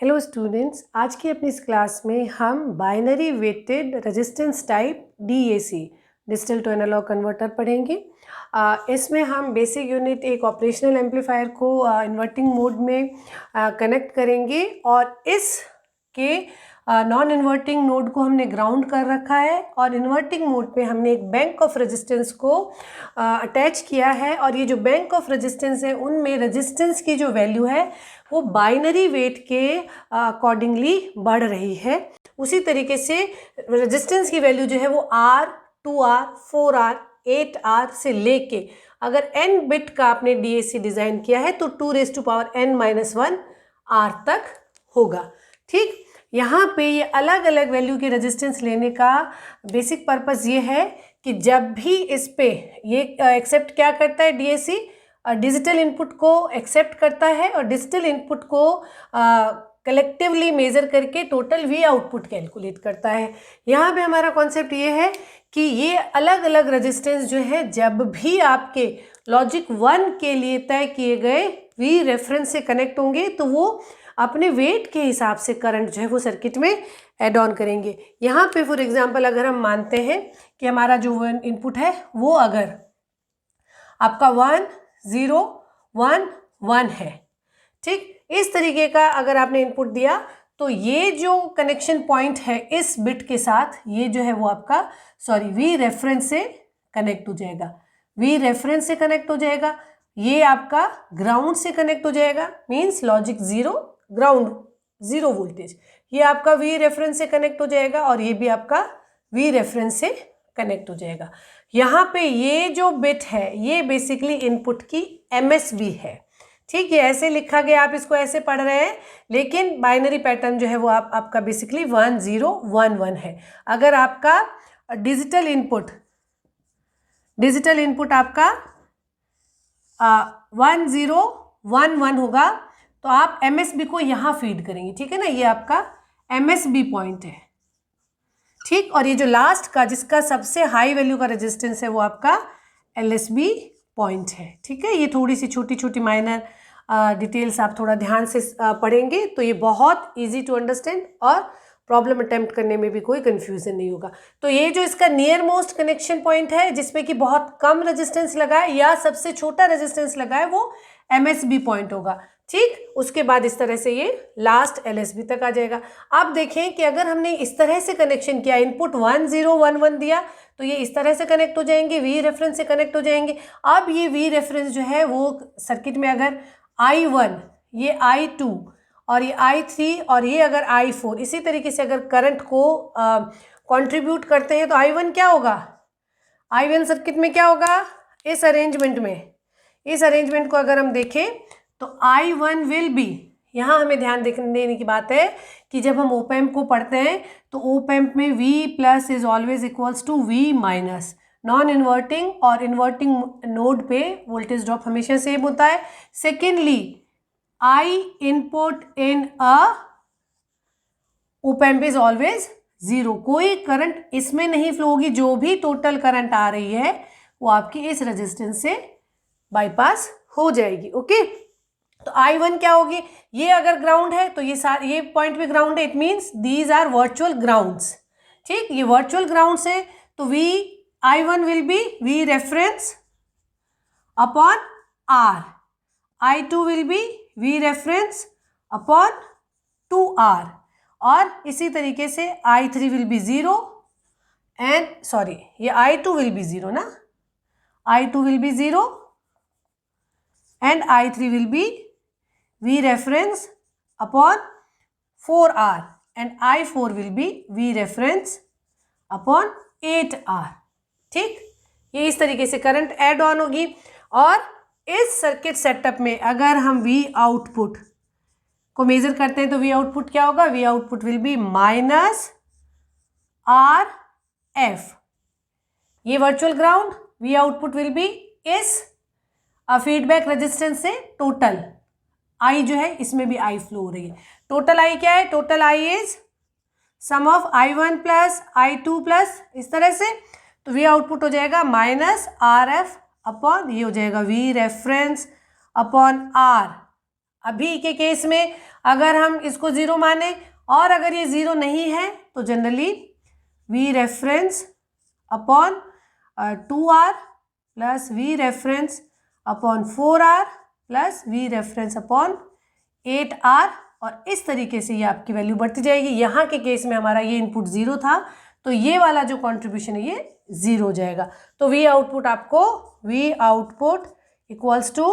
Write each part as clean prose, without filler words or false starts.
Hello students, आज की अपनी इस क्लास में हम binary weighted resistance type DAC digital to analogue converter पढ़ेंगे। इसमें हम बेसिक यूनिट एक ऑपरेशनल एम्पलीफायर को इन्वर्टिंग मोड में कनेक्ट करेंगे और इसके नॉन इन्वर्टिंग नोड को हमने ग्राउंड कर रखा है और इन्वर्टिंग मोड पे हमने एक बैंक ऑफ रेजिस्टेंस को अटैच किया है और ये जो बैंक ऑफ रेजिस्टेंस है उनमें रेजिस्टेंस की जो वैल्यू है वो बाइनरी वेट के अकॉर्डिंगली बढ़ रही है। उसी तरीके से रेजिस्टेंस की वैल्यू जो है वो R, 2R, 4R, 8R से लेके अगर n बिट का आपने DAC डिज़ाइन किया है तो 2⁻n-1 R तक होगा। ठीक, यहाँ पे ये अलग अलग वैल्यू के रेजिस्टेंस लेने का बेसिक पर्पस ये है कि जब भी इस पे ये एक्सेप्ट क्या करता है DAC डिजिटल इनपुट को एक्सेप्ट करता है और डिजिटल इनपुट को कलेक्टिवली मेज़र करके टोटल V आउटपुट कैलकुलेट करता है। यहाँ पे हमारा कॉन्सेप्ट ये है कि ये अलग अलग रेजिस्टेंस जो है जब भी आपके लॉजिक 1 के लिए तय किए गए V रेफरेंस से कनेक्ट होंगे तो वो अपने वेट के हिसाब से करंट जो है वो सर्किट में ऐड ऑन करेंगे। यहाँ पे फॉर एग्जांपल अगर हम मानते हैं कि हमारा जो इनपुट है वो अगर आपका 1 0 1 1 है, ठीक, इस तरीके का अगर आपने इनपुट दिया तो ये जो कनेक्शन पॉइंट है इस बिट के साथ ये जो है वो आपका V रेफरेंस से कनेक्ट हो जाएगा, V रेफरेंस से कनेक्ट हो जाएगा, ये आपका ग्राउंड से कनेक्ट हो जाएगा, मीन्स लॉजिक 0 ग्राउंड 0 वोल्टेज, ये आपका V रेफरेंस से कनेक्ट हो जाएगा और ये भी आपका V रेफरेंस से कनेक्ट हो जाएगा। यहाँ पे ये जो बिट है ये बेसिकली इनपुट की MSB है। ठीक, ये ऐसे लिखा गया, आप इसको ऐसे पढ़ रहे हैं लेकिन बाइनरी पैटर्न जो है वो आपका बेसिकली 1 0 1 1 है। अगर आपका डिजिटल इनपुट आपका 1 0 1 1 होगा तो आप MSB को यहाँ फीड करेंगे, ठीक है ना, ये आपका MSB पॉइंट है। ठीक, और ये जो लास्ट का जिसका सबसे हाई वैल्यू का रेजिस्टेंस है वो आपका LSB पॉइंट है। ठीक है, ये थोड़ी सी छोटी छोटी माइनर डिटेल्स आप थोड़ा ध्यान से पढ़ेंगे तो ये बहुत इजी टू अंडरस्टैंड और प्रॉब्लम अटेम्प्ट करने में भी कोई कंफ्यूजन नहीं होगा। तो ये जो इसका नियर मोस्ट कनेक्शन पॉइंट है जिसमें कि बहुत कम रेजिस्टेंस लगा है या सबसे छोटा रेजिस्टेंस लगा है वो MSB पॉइंट होगा। ठीक, उसके बाद इस तरह से ये लास्ट LSB तक आ जाएगा। अब देखें कि अगर हमने इस तरह से कनेक्शन किया, इनपुट 1 0 1 1 दिया तो ये इस तरह से कनेक्ट हो जाएंगे, V रेफरेंस से कनेक्ट हो जाएंगे। अब ये V रेफरेंस जो है वो सर्किट में अगर I1, ये I2 और ये I3 और ये अगर I4 इसी तरीके से अगर करंट को कंट्रीब्यूट करते हैं तो I1 क्या होगा, I1 सर्किट में क्या होगा, इस अरेंजमेंट को अगर हम देखें तो I1 विल बी, यहाँ हमें ध्यान देने की बात है कि जब हम ओप एम्प को पढ़ते हैं तो ओप एम्प में V plus is always equals to V minus. Non inverting और इन्वर्टिंग नोड पे वोल्टेज ड्रॉप हमेशा सेम होता है। Secondly I input in a op amp is always 0, कोई करंट इसमें नहीं फ्लो होगी, जो भी टोटल करंट आ रही है वो आपकी इस रेजिस्टेंस से बाईपास हो जाएगी। ओके, तो I1 क्या होगी, ये अगर ग्राउंड है तो ये पॉइंट भी ग्राउंड है, it means these are virtual grounds. ठीक, ये वर्चुअल ग्राउंड्स है तो I1 will be V reference upon R, I2 will be V reference upon 2R और इसी तरीके से I3 विल बी 0 एंड ये I2 विल बी 0 ना, I2 will B 0 and I3 will be V reference upon 4R and I4 will be V reference upon 8R। ठीक, ये इस तरीके से करंट ऐड ऑन होगी और इस सर्किट सेटअप में अगर हम V आउटपुट को मेजर करते हैं तो V आउटपुट क्या होगा, V output will be minus RF, ये virtual ground, V output will be इस फीडबैक रेजिस्टेंस से टोटल I जो है इसमें भी I फ्लो हो रही है। टोटल I क्या है, total I is sum of I1 plus I2 plus इस तरह से, तो V आउटपुट हो जाएगा माइनस RF अपॉन ये हो जाएगा V रेफरेंस अपॉन R। अभी के केस में अगर हम इसको 0 माने और अगर ये 0 नहीं है तो generally V reference upon 2R plus V reference upon 4R plus V reference upon 8R, और इस तरीके से ये आपकी वैल्यू बढ़ती जाएगी। यहाँ के केस में हमारा ये इनपुट 0 था तो ये वाला जो कंट्रीब्यूशन है ये 0 हो जाएगा। तो V आउटपुट आपको V output equals to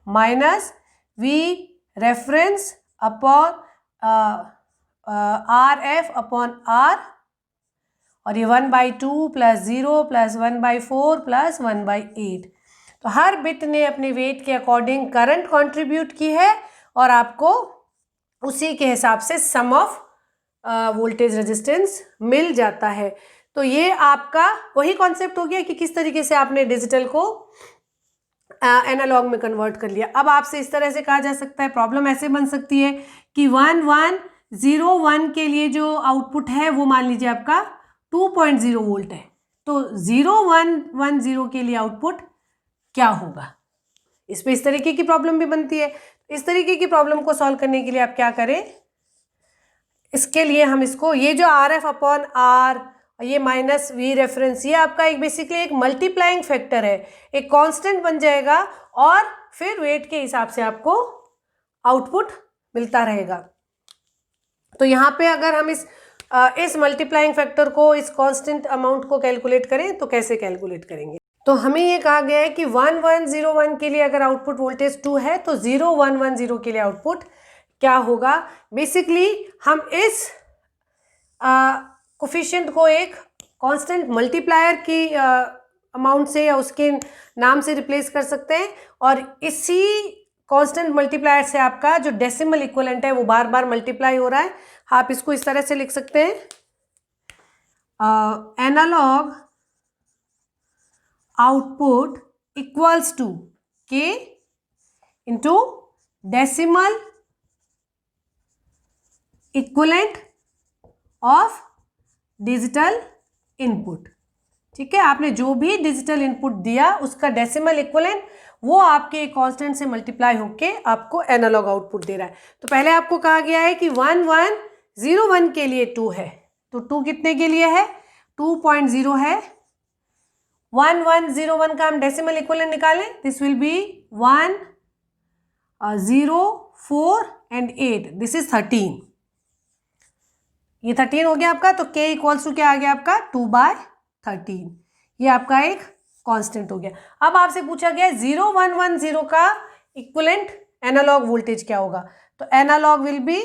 minus V reference upon RF upon R, और ये 1/2 प्लस 0 प्लस 1/4 प्लस 1/8। तो हर बिट ने अपने वेट के अकॉर्डिंग करंट कंट्रीब्यूट की है और आपको उसी के हिसाब से सम ऑफ वोल्टेज रेजिस्टेंस मिल जाता है। तो ये आपका वही कॉन्सेप्ट हो गया कि किस तरीके से आपने डिजिटल को एनालॉग में कन्वर्ट कर लिया। अब आपसे इस तरह से कहा जा सकता है, प्रॉब्लम ऐसे बन सकती है कि 1101 के लिए जो आउटपुट है वो मान लीजिए आपका 2.0 वोल्ट है, तो 0110 के लिए आउटपुट क्या होगा। इसमें इस तरीके की प्रॉब्लम भी बनती है। इस तरीके की प्रॉब्लम को सॉल्व करने के लिए आप क्या करें, इसके लिए हम इसको ये जो RF अपॉन R ये माइनस V रेफरेंस, ये आपका एक बेसिकली एक मल्टीप्लाइंग फैक्टर है, एक कांस्टेंट बन जाएगा और फिर वेट के हिसाब से आपको आउटपुट मिलता रहेगा। तो यहाँ पे अगर हम इस मल्टीप्लाइंग फैक्टर को, इस कांस्टेंट अमाउंट को कैलकुलेट करें तो कैसे कैलकुलेट करेंगे। तो हमें ये कहा गया है कि 1101 के लिए अगर आउटपुट वोल्टेज 2 है तो 0110 के लिए आउटपुट क्या होगा। बेसिकली हम इस कोफिशिएंट को एक कांस्टेंट मल्टीप्लायर की अमाउंट से या उसके नाम से रिप्लेस कर सकते हैं, और इसी कांस्टेंट मल्टीप्लायर से आपका जो डेसिमल इक्विवेलेंट है वो बार बार मल्टीप्लाई हो रहा है। आप इसको इस तरह से लिख सकते हैं, analogue output equals to K into decimal equivalent of digital input. ठीक है, आपने जो भी डिजिटल इनपुट दिया उसका डेसिमल इक्विवेलेंट वो आपके एक कांस्टेंट से मल्टीप्लाई होके आपको एनालॉग आउटपुट दे रहा है। तो पहले आपको कहा गया है कि 1101 के लिए 2 है, तो 2 कितने के लिए है, 2.0 है। 1101 का हम डेसिमल इक्विवेलेंट निकालें, this will be 1 0 4 and 8, this is 13। ये 13 हो गया आपका, तो K इक्वल्स टू क्या आ गया आपका 2/13। ये आपका एक कांस्टेंट हो गया। अब आपसे पूछा गया 0110 का इक्विवेलेंट एनालॉग वोल्टेज क्या होगा, तो एनालॉग विल बी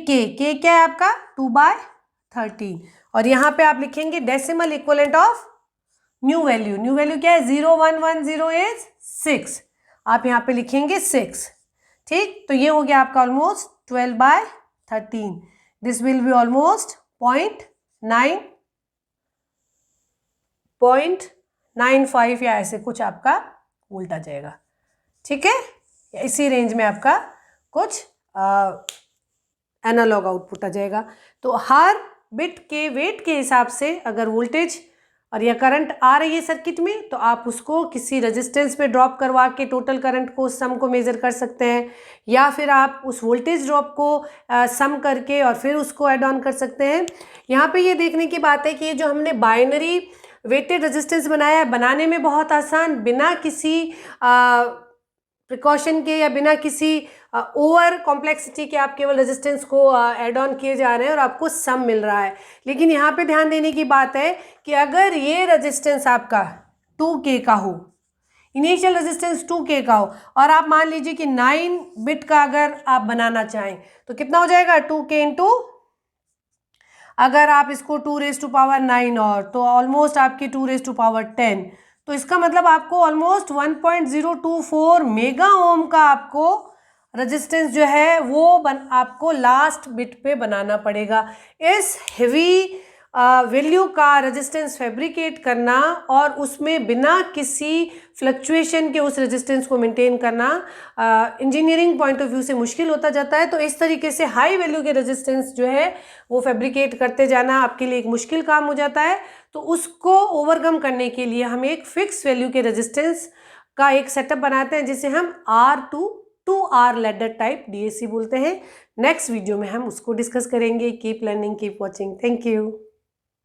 K क्या है आपका 2/13, और यहाँ पे आप लिखेंगे decimal equivalent of new value क्या है 0110 इज 6, आप यहाँ पे लिखेंगे 6। ठीक, तो ये हो गया आपका almost 12/13, this will be almost 0.95 या ऐसे कुछ आपका वोल्ट आ जाएगा। ठीक है, इसी रेंज में आपका कुछ एनालॉग आउटपुट आ जाएगा। तो हर बिट के वेट के हिसाब से अगर वोल्टेज और या करंट आ रही है सर्किट में तो आप उसको किसी रेजिस्टेंस पे ड्रॉप करवा के टोटल करंट को, सम को मेज़र कर सकते हैं, या फिर आप उस वोल्टेज ड्रॉप को सम करके और फिर उसको ऐड ऑन कर सकते हैं। यहाँ पे ये देखने की बात है कि ये जो हमने बाइनरी वेटेड रेजिस्टेंस बनाया है, बनाने में बहुत आसान, बिना किसी प्रिकॉशन के या बिना किसी ओवर कॉम्प्लेक्सिटी के आप केवल रेजिस्टेंस को ऐड ऑन किए जा रहे हैं और आपको सम मिल रहा है। लेकिन यहाँ पे ध्यान देने की बात है कि अगर ये रेजिस्टेंस आपका 2K का हो, इनिशियल रेजिस्टेंस 2K का हो, और आप मान लीजिए कि 9 बिट का अगर आप बनाना चाहें तो कितना हो जाएगा 2K इंटू, अगर आप इसको 2⁻9 और तो ऑलमोस्ट आपकी 2⁻10, तो इसका मतलब आपको ऑलमोस्ट 1.024 मेगा ओम का आपको रेजिस्टेंस जो है वो आपको लास्ट बिट पे बनाना पड़ेगा। इस हेवी वैल्यू का रेजिस्टेंस फैब्रिकेट करना और उसमें बिना किसी फ्लक्चुएशन के उस रेजिस्टेंस को मेंटेन करना इंजीनियरिंग पॉइंट ऑफ व्यू से मुश्किल होता जाता है। तो इस तरीके से हाई वैल्यू के रेजिस्टेंस जो है वो फैब्रिकेट करते जाना आपके लिए एक मुश्किल काम हो जाता है। तो उसको ओवरकम करने के लिए हम एक फिक्स वैल्यू के रेजिस्टेंस का एक सेटअप बनाते हैं जिसे हम R2 2 are ladder type DAC बोलते हैं। नेक्स्ट वीडियो में हम उसको डिस्कस करेंगे। Keep learning, keep watching. Thank you.